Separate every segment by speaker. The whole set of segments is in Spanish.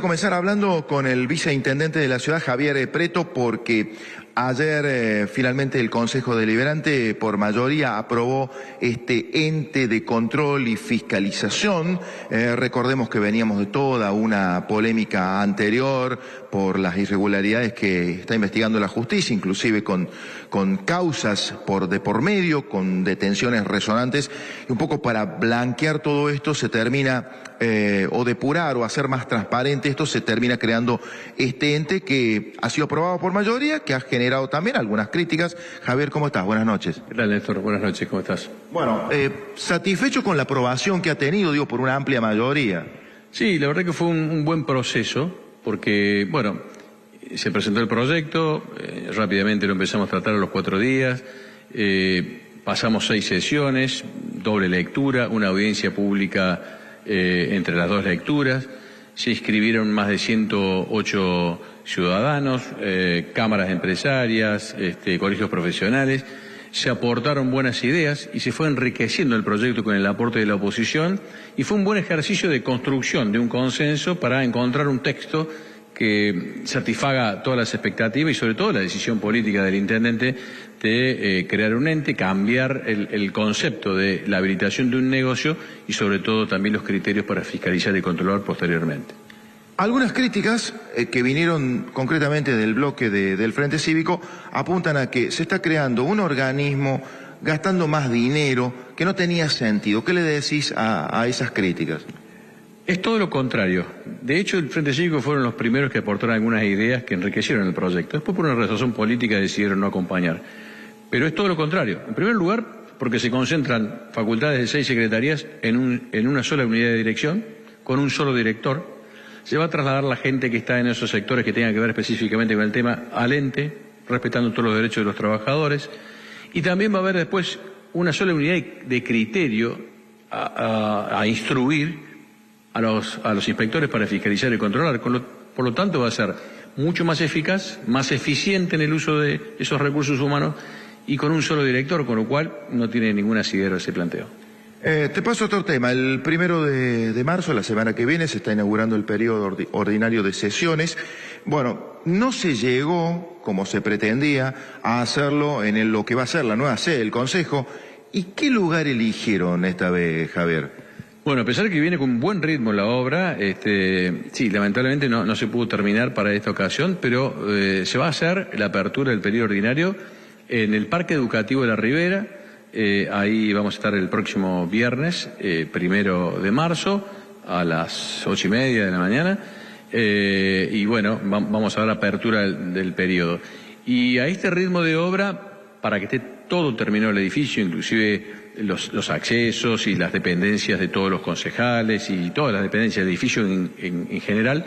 Speaker 1: Comenzar hablando con el viceintendente de la ciudad, Javier Preto, porque ayer finalmente el Consejo Deliberante por mayoría aprobó este ente de control y fiscalización. Recordemos que veníamos de toda una polémica anterior por las irregularidades que está investigando la justicia, inclusive con causas de por medio, con detenciones resonantes, y un poco para blanquear todo esto se termina o depurar o hacer más transparente esto, se termina creando este ente que ha sido aprobado por mayoría, que ha generado también algunas críticas. Javier, ¿cómo estás? Buenas noches.
Speaker 2: ¿Qué tal, Néstor? Buenas noches, ¿cómo estás?
Speaker 1: Bueno, satisfecho con la aprobación que ha tenido, digo, por una amplia mayoría.
Speaker 2: Sí, la verdad que fue un buen proceso, porque, bueno, se presentó el proyecto, rápidamente lo empezamos a tratar a los 4 días, pasamos 6 sesiones, doble lectura, una audiencia pública entre las 2 lecturas, se inscribieron más de 108 ciudadanos, cámaras empresarias, colegios profesionales, se aportaron buenas ideas y se fue enriqueciendo el proyecto con el aporte de la oposición y fue un buen ejercicio de construcción de un consenso para encontrar un texto que satisfaga todas las expectativas y sobre todo la decisión política del intendente de crear un ente, cambiar el concepto de la habilitación de un negocio y sobre todo también los criterios para fiscalizar y controlar posteriormente.
Speaker 1: Algunas críticas que vinieron concretamente del bloque del Frente Cívico apuntan a que se está creando un organismo gastando más dinero que no tenía sentido. ¿Qué le decís a esas críticas?
Speaker 2: Es todo lo contrario. De hecho, el Frente Cívico fueron los primeros que aportaron algunas ideas que enriquecieron el proyecto. Después, por una razón política, decidieron no acompañar. Pero es todo lo contrario. En primer lugar, porque se concentran facultades de 6 secretarías en una sola unidad de dirección, con un solo director. Se va a trasladar la gente que está en esos sectores que tengan que ver específicamente con el tema al ente, respetando todos los derechos de los trabajadores. Y también va a haber después una sola unidad de criterio a instruir a los inspectores para fiscalizar y controlar. Por lo tanto, va a ser mucho más eficaz, más eficiente en el uso de esos recursos humanos y con un solo director, con lo cual no tiene ningún asidero ese planteo.
Speaker 1: Te paso otro tema. El 1 de marzo, la semana que viene, se está inaugurando el periodo ordinario de sesiones. Bueno, no se llegó, como se pretendía, a hacerlo en lo que va a ser la nueva sede del Consejo. ¿Y qué lugar eligieron esta vez, Javier?
Speaker 2: Bueno, a pesar de que viene con buen ritmo la obra, sí, lamentablemente no se pudo terminar para esta ocasión, pero se va a hacer la apertura del periodo ordinario en el Parque Educativo de la Ribera. Ahí vamos a estar el próximo viernes, 1 de marzo, a las 8:30 de la mañana. Y bueno, vamos a dar la apertura del periodo. Y a este ritmo de obra, para que esté todo terminado el edificio, inclusive los accesos y las dependencias de todos los concejales y todas las dependencias del edificio en general,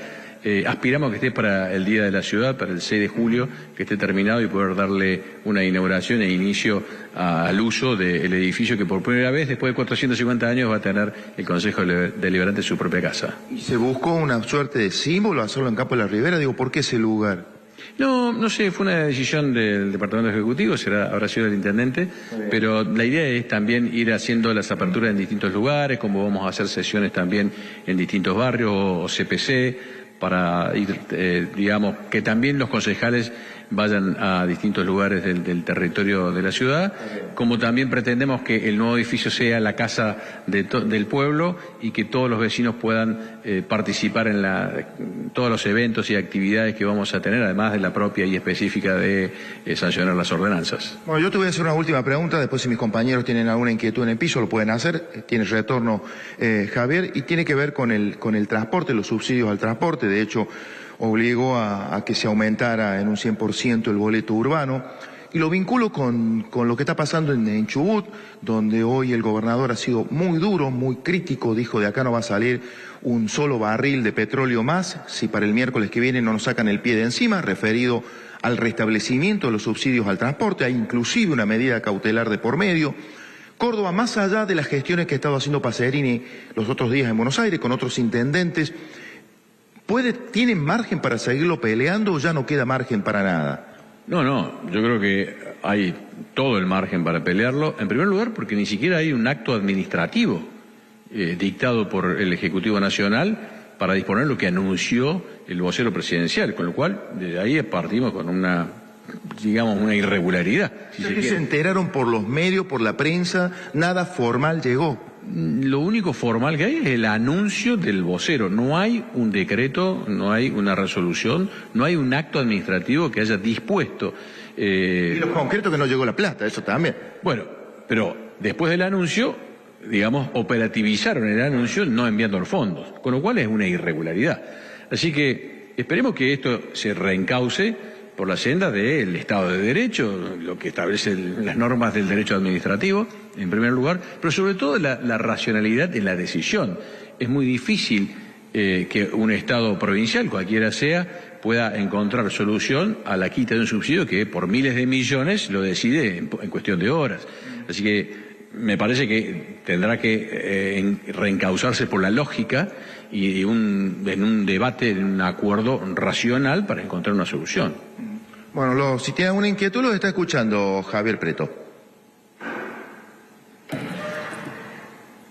Speaker 2: aspiramos a que esté para el Día de la Ciudad, para el 6 de julio, que esté terminado y poder darle una inauguración e inicio al uso del edificio que por primera vez, después de 450 años, va a tener el Consejo Deliberante en su propia casa.
Speaker 1: ¿Y se buscó una suerte de símbolo hacerlo en Campo de la Ribera? Digo, ¿por qué ese lugar?
Speaker 2: No sé, fue una decisión del Departamento Ejecutivo, habrá sido el intendente, pero la idea es también ir haciendo las aperturas en distintos lugares, como vamos a hacer sesiones también en distintos barrios o CPC, para ir, digamos, que también los concejales vayan a distintos lugares del territorio de la ciudad, como también pretendemos que el nuevo edificio sea la casa del pueblo y que todos los vecinos puedan participar en todos los eventos y actividades que vamos a tener, además de la propia y específica de sancionar las ordenanzas.
Speaker 1: Bueno, yo te voy a hacer una última pregunta, después si mis compañeros tienen alguna inquietud en el piso lo pueden hacer, tienes retorno, Javier, y tiene que ver con el transporte, los subsidios al transporte. De hecho, obligó a que se aumentara en un 100% el boleto urbano. Y lo vinculo con lo que está pasando en Chubut, donde hoy el gobernador ha sido muy duro, muy crítico, dijo de acá no va a salir un solo barril de petróleo más si para el miércoles que viene no nos sacan el pie de encima, referido al restablecimiento de los subsidios al transporte. Hay inclusive una medida cautelar de por medio. Córdoba, más allá de las gestiones que ha estado haciendo Pacerini los otros días en Buenos Aires con otros intendentes, ¿tienen margen para seguirlo peleando o ya no queda margen para nada?
Speaker 2: No, yo creo que hay todo el margen para pelearlo. En primer lugar, porque ni siquiera hay un acto administrativo dictado por el Ejecutivo Nacional para disponer lo que anunció el vocero presidencial, con lo cual de ahí partimos con una irregularidad.
Speaker 1: Si se enteraron por los medios, por la prensa, nada formal llegó.
Speaker 2: Lo único formal que hay es el anuncio del vocero. No hay un decreto, no hay una resolución, no hay un acto administrativo que haya dispuesto.
Speaker 1: Y lo concreto que no llegó la plata, eso también.
Speaker 2: Bueno, pero después del anuncio, operativizaron el anuncio no enviando los fondos, con lo cual es una irregularidad. Así que esperemos que esto se reencauce por la senda del Estado de Derecho, lo que establecen las normas del derecho administrativo, en primer lugar, pero sobre todo la racionalidad en la decisión. Es muy difícil que un Estado provincial, cualquiera sea, pueda encontrar solución a la quita de un subsidio que por miles de millones lo decide en cuestión de horas. Así que me parece que tendrá que reencauzarse por la lógica y en un debate, en un acuerdo racional para encontrar una solución.
Speaker 1: Bueno, si tiene alguna inquietud, lo está escuchando Javier Preto.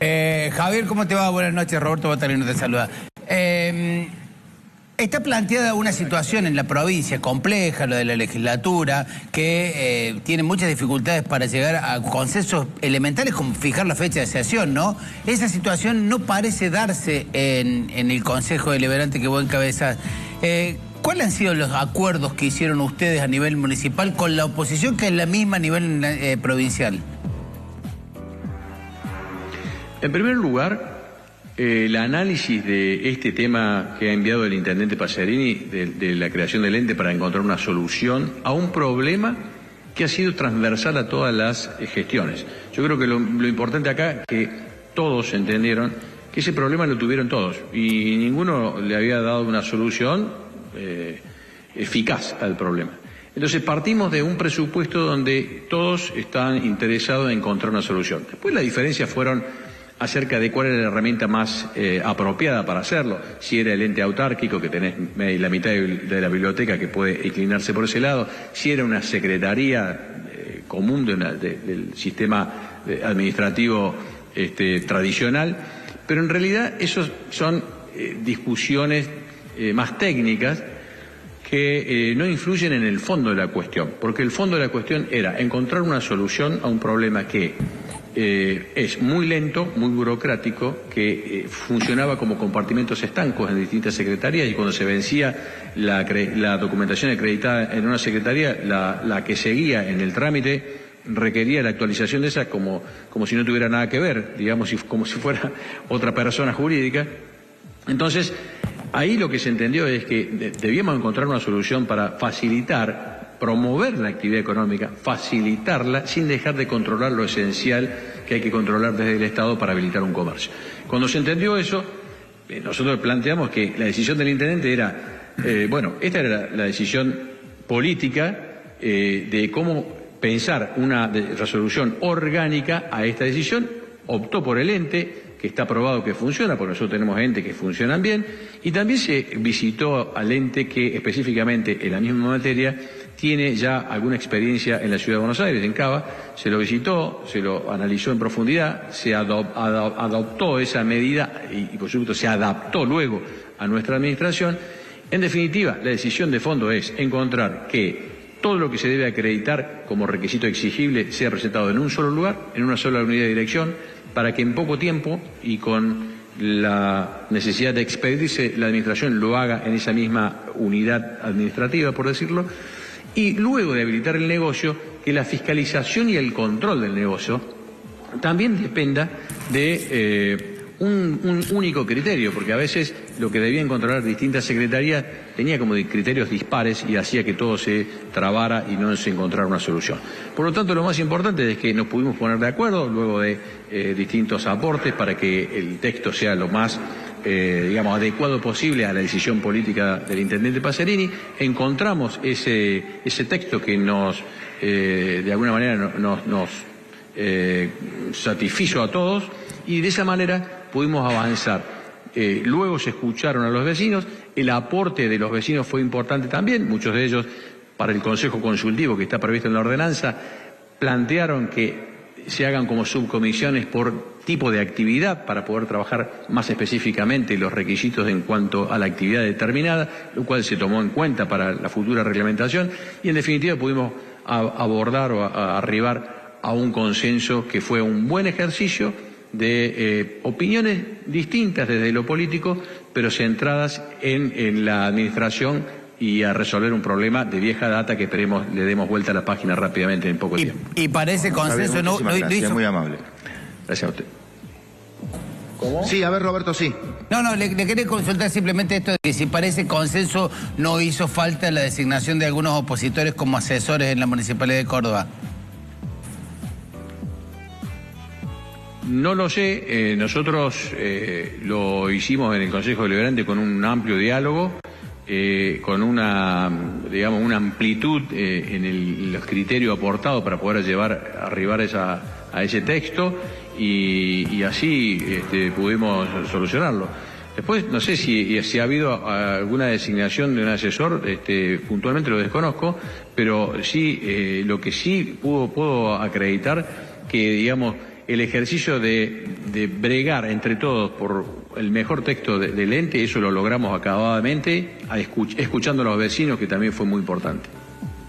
Speaker 3: Javier, ¿cómo te va? Buenas noches, Roberto Botalino te saluda. Está planteada una situación en la provincia compleja, lo de la legislatura, que tiene muchas dificultades para llegar a consensos elementales como fijar la fecha de sesión, ¿no? Esa situación no parece darse en el Consejo Deliberante que vos encabezás. ¿Cuáles han sido los acuerdos que hicieron ustedes a nivel municipal con la oposición, que es la misma a nivel provincial?
Speaker 2: En primer lugar, el análisis de este tema que ha enviado el intendente Pacerini, de la creación del ente para encontrar una solución a un problema que ha sido transversal a todas las gestiones. Yo creo que lo importante acá es que todos entendieron que ese problema lo tuvieron todos y ninguno le había dado una solución eficaz al problema. Entonces partimos de un presupuesto donde todos están interesados en encontrar una solución. Después las diferencias fueron acerca de cuál era la herramienta más apropiada para hacerlo, si era el ente autárquico, que tenés la mitad de la biblioteca que puede inclinarse por ese lado, si era una secretaría común del sistema administrativo tradicional, pero en realidad esos son discusiones más técnicas que no influyen en el fondo de la cuestión, porque el fondo de la cuestión era encontrar una solución a un problema que es muy lento, muy burocrático, que funcionaba como compartimentos estancos en distintas secretarías y cuando se vencía la documentación acreditada en una secretaría, la que seguía en el trámite requería la actualización de esa como si no tuviera nada que ver, digamos, como si fuera otra persona jurídica. Entonces, ahí lo que se entendió es que debíamos encontrar una solución para facilitar, promover la actividad económica, facilitarla sin dejar de controlar lo esencial que hay que controlar desde el Estado para habilitar un comercio. Cuando se entendió eso, nosotros planteamos que la decisión del intendente era, esta era la decisión política de cómo pensar una resolución orgánica a esta decisión, optó por el ente, que está probado que funciona, porque nosotros tenemos entes que funcionan bien, y también se visitó al ente que específicamente en la misma materia tiene ya alguna experiencia en la Ciudad de Buenos Aires, en Cava, se lo visitó, se lo analizó en profundidad, se adoptó esa medida y por supuesto se adaptó luego a nuestra administración. En definitiva, la decisión de fondo es encontrar que todo lo que se debe acreditar como requisito exigible sea presentado en un solo lugar, en una sola unidad de dirección, para que en poco tiempo y con la necesidad de expedirse la administración lo haga en esa misma unidad administrativa, por decirlo, y luego de habilitar el negocio, que la fiscalización y el control del negocio también dependa de un único criterio, porque a veces lo que debían controlar distintas secretarías tenía como criterios dispares y hacía que todo se trabara y no se encontrara una solución. Por lo tanto, lo más importante es que nos pudimos poner de acuerdo luego de distintos aportes para que el texto sea lo más adecuado posible a la decisión política del intendente Pacerini. Encontramos ese texto que de alguna manera nos satisfizo a todos y de esa manera pudimos avanzar. Luego se escucharon a los vecinos, el aporte de los vecinos fue importante también, muchos de ellos para el Consejo Consultivo que está previsto en la ordenanza plantearon que se hagan como subcomisiones por tipo de actividad para poder trabajar más específicamente los requisitos en cuanto a la actividad determinada, lo cual se tomó en cuenta para la futura reglamentación y en definitiva pudimos abordar o arribar a un consenso que fue un buen ejercicio de opiniones distintas desde lo político, pero centradas en la administración y a resolver un problema de vieja data que esperemos le demos vuelta a la página rápidamente en poco tiempo.
Speaker 3: Y para ese consenso no hizo...
Speaker 1: Muy amable.
Speaker 2: Gracias a usted.
Speaker 1: ¿Cómo? Sí, a ver, Roberto, sí.
Speaker 3: No, le quería consultar simplemente esto de que si para ese consenso no hizo falta la designación de algunos opositores como asesores en la Municipalidad de Córdoba.
Speaker 2: No lo sé, nosotros lo hicimos en el Consejo Deliberante con un amplio diálogo, con una amplitud en los criterios aportados para poder arribar a ese texto y así pudimos solucionarlo. Después, no sé si ha habido alguna designación de un asesor, puntualmente lo desconozco, pero sí, lo que sí puedo acreditar que, digamos, el ejercicio de bregar entre todos por el mejor texto del ente, eso lo logramos acabadamente, escuchando a los vecinos, que también fue muy importante.